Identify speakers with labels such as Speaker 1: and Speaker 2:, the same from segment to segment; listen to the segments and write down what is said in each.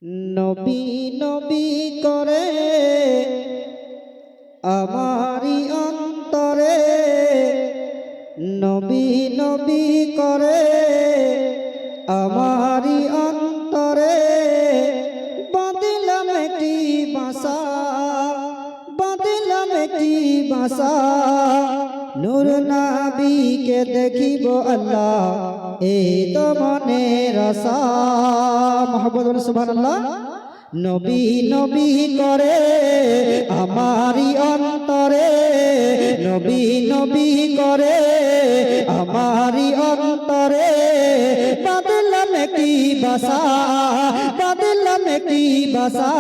Speaker 1: নবী নবী করে আমারি অন্তরে, নবী নবী করে আমারি অন্তরে, বাঁধিলাম একটি বাসা, বাঁধিলাম একটি বাসা। নূর নবীকে দেখিব আল্লাহ, এই তো মনের আশা। মুহাম্মদুর সুবহানাল্লাহ। নবী নবী করে আমারি অন্তরে, নবী নবী করে আমারি অন্তরে, বাঁধলাম একটি বাসা, বাঁধলাম একটি বাসা।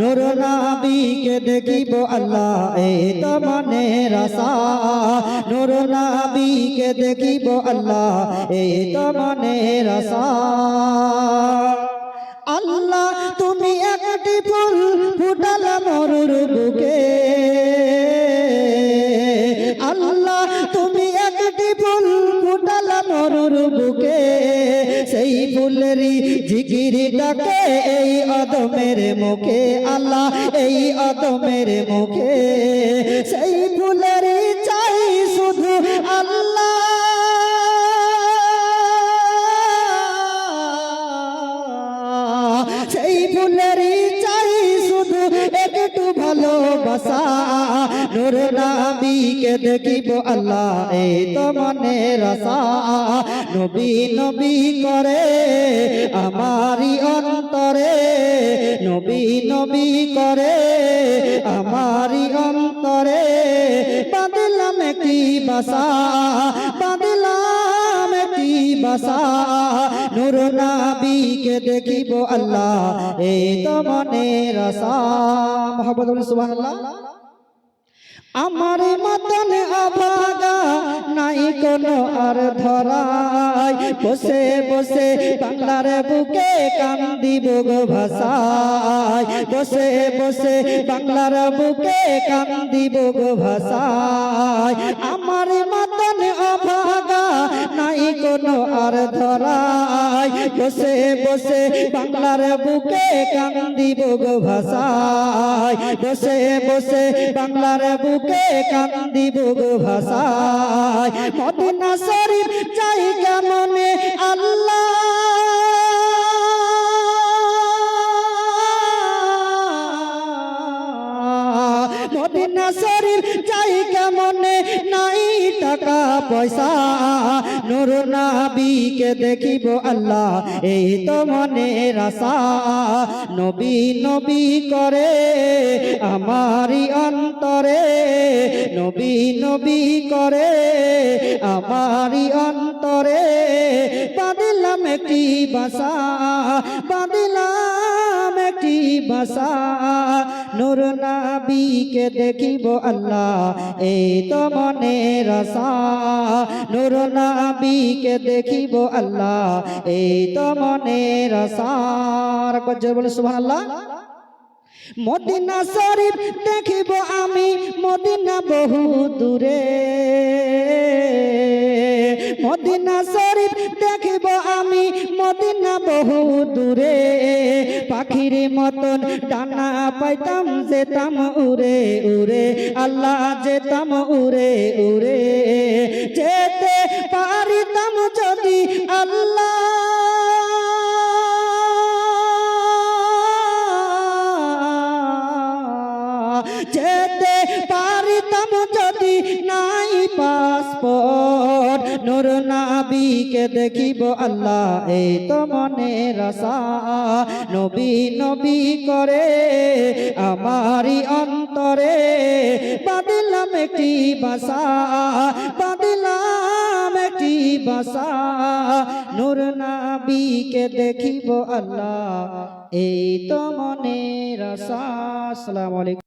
Speaker 1: নূর নবীকে দেখিব আল্লাহ, এই তো মনের আশা। নূর নবীকে দেখিব আল্লাহ, এই তো মনের আশা। আল্লাহ তুমি একটি ফুল ফুটালা মরুর বুকে, আল্লাহ তুমি একটি ফুল ফুটালা মরুর বুকে, সেই ফুলেরই জিকির ডাকে এই আদমের মুখে, আল্লাহ এই আদমের মুখে। সেই ফুলেরই চাই শুধু আল্লাহ, সেই ফুলেরই চাই শুধু একটু ভালোবাসা। নূর নবীকে দেখিব আল্লাহ, এই তো মনের আশা। নবী নবী করে আমারি অন্তরে, নবী নবী করে আমারি অন্তরে, বাঁধলাম একটি বাসা, বাঁধলাম একটি বাসা। নূর নবীকে দেখিব আল্লাহ, এই তো মনের আশা। মুহাম্মদুর সুবহানাল্লাহ। আমার মতন অভাগা নাই কোনো আর ধরাই, বসে বসে বাংলার বুকে কান্দিব গো ভাষায়, বসে বসে বাংলার বুকে কান্দিব গো ভাষায়। আমার মতন অভাগা নাই কোনো আর ধরাই, বসে বসে বাংলার বুকে কান্দিব গো ভাষায়, বসে বসে বাংলার বুকে কান্দিব গো ভাষায়। মদিনা শরীফ জায়গা মনে আল্লাহ, মদিনা শরীফ জায়গা মনে নাই টাকা পয়সা। নূর নবীকে দেখিব আল্লাহ, এই তো মনের আশা। নবী নবী করে আমারি অন্তরে, নবী নবী করে আমারি অন্তরে, বাঁধলাম একটি বাসা, বাঁধলাম একটি বাসা। নূর নবীকে দেখিব আল্লাহ, এই তো মনের আশা। নূর নবীকে দেখিব আল্লাহ, এই তো মনের আশা। বলে সুবহানাল্লাহ। মদিনা শরীফ দেখিব আমি, মদিনা বহু দূরে, মদিনা শরীফ দেখিব আমি, মদিনা বহু দূরে। পাখির মতন ডানা পাইতাম, যেতাম উড়ে উড়ে, আল্লাহ যেতাম উড়ে উড়ে। যেতে পারিতাম যদি আল্লাহ, যেতে পারিতাম যদি নাই পাসপোর্ট। নূর নবীকে দেখিব আল্লাহ, এই তো মনের আশা। নবী নবী করে আমারি অন্তরে, বাঁধলাম একটি বাসা, বাঁধলাম একটি বাসা। নূর নবীকে দেখিব আল্লাহ, এই তো মনের আশা। আসসালামু আলাইকুম।